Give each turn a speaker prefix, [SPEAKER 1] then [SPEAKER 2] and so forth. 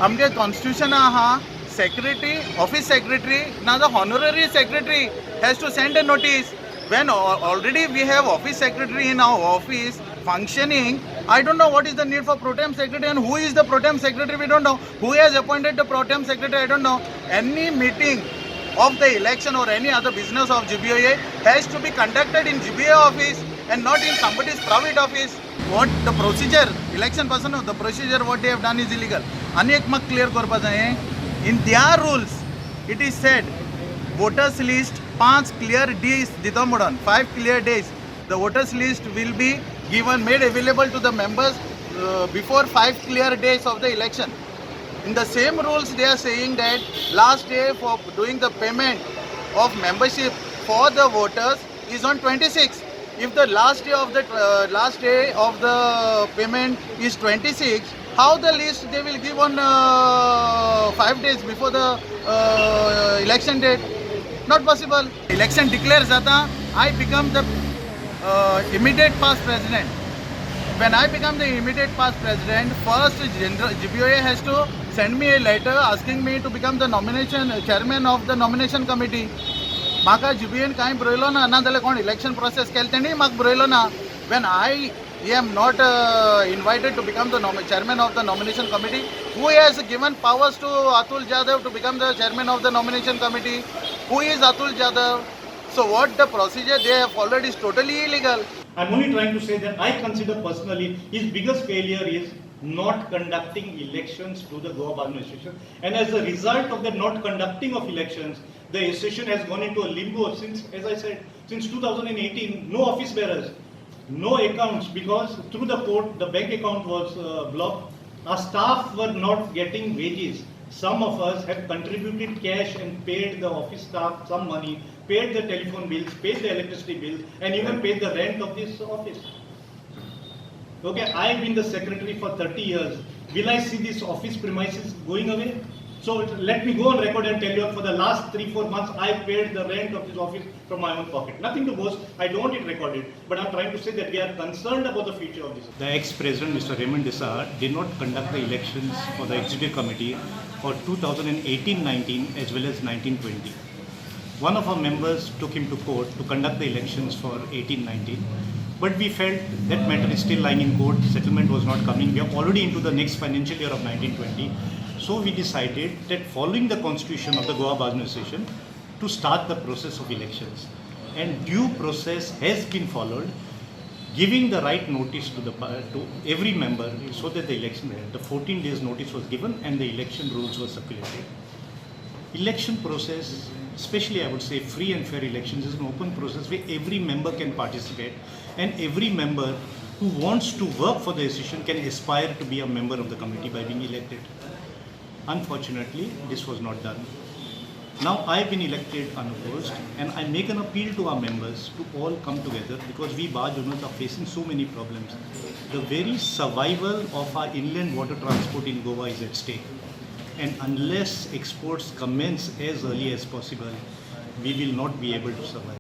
[SPEAKER 1] आमगे कॉन्स्टिट्यूशन आहा secretary, office secretary, now the honorary secretary has to send a notice. When already we have office secretary in our office functioning, I don't know what is the need for pro tem secretary and who is the pro tem secretary, we don't know. Who has appointed the pro tem secretary, I don't know. Any meeting of the election or any other business of GBOA has to be conducted in GBOA office and not in somebody's private office. What the procedure, election person, the procedure what they have done is illegal. आणि एक मग clear करपा जाय. In their rules, it is said, voters list 5 clear days दिता म्हणून 5 clear days. The voters list will be given, made available to the members before 5 clear days of the election. In the same rules, they are saying that last day for doing the payment of membership for the voters is on 26. If the last day of the payment is 26, how the list they will give on 5 days before the election date? Not possible. Election declares that I become the immediate past president. When I become the immediate past president, first GBOA has to send me a letter asking me to become the chairman of the nomination committee. म्हाका GBN कांय बरयलो ना जाल्यार कोण election process केले तेणी म्हाका बरयलो ना. When I am not invited to become the chairman of the nomination committee, who has given powers to Atul Jadhav to become the chairman of the nomination committee? Who is Atul Jadhav? So what the procedure they have followed is totally illegal.
[SPEAKER 2] I'm only trying to say that I consider personally his biggest failure is not conducting elections to the Goa Barge Association, and as a result of the not conducting of elections, the association has gone into a limbo since, as I said, since 2018. No office bearers, no accounts, because through the court the bank account was blocked. Our staff were not getting wages. Some of us have contributed cash and paid the office staff some money, paid the telephone bills, paid the electricity bills, and even paid the rent of this office. Okay, I've been the secretary for 30 years. Will I see this office premises going away? So let me go on record and tell you, for the last 3-4 months, I paid the rent of this office from my own pocket. Nothing to boast. I don't want it recorded. But I'm trying to say that we are concerned about the future of this.
[SPEAKER 3] The ex-president, Mr. Raymond Desar, did not conduct the elections for the executive committee for 2018-19 as well as 19-20. One of our members took him to court to conduct the elections for 18-19. But we felt that matter is still lying in court, settlement was not coming. We are already into the next financial year of 19-20. So we decided that following the constitution of the Goa Barge Association to start the process of elections. And due process has been followed, giving the right notice to every member so that the election, the 14 days notice was given and the election rules were circulated. Election process, especially I would say free and fair elections, is an open process where every member can participate and every member who wants to work for the association can aspire to be a member of the committee by being elected. Unfortunately, this was not done. Now I've been elected unopposed and I make an appeal to our members to all come together because we barge owners are facing so many problems. The very survival of our inland water transport in Goa is at stake. And unless exports commence as early as possible, we will not be able to survive.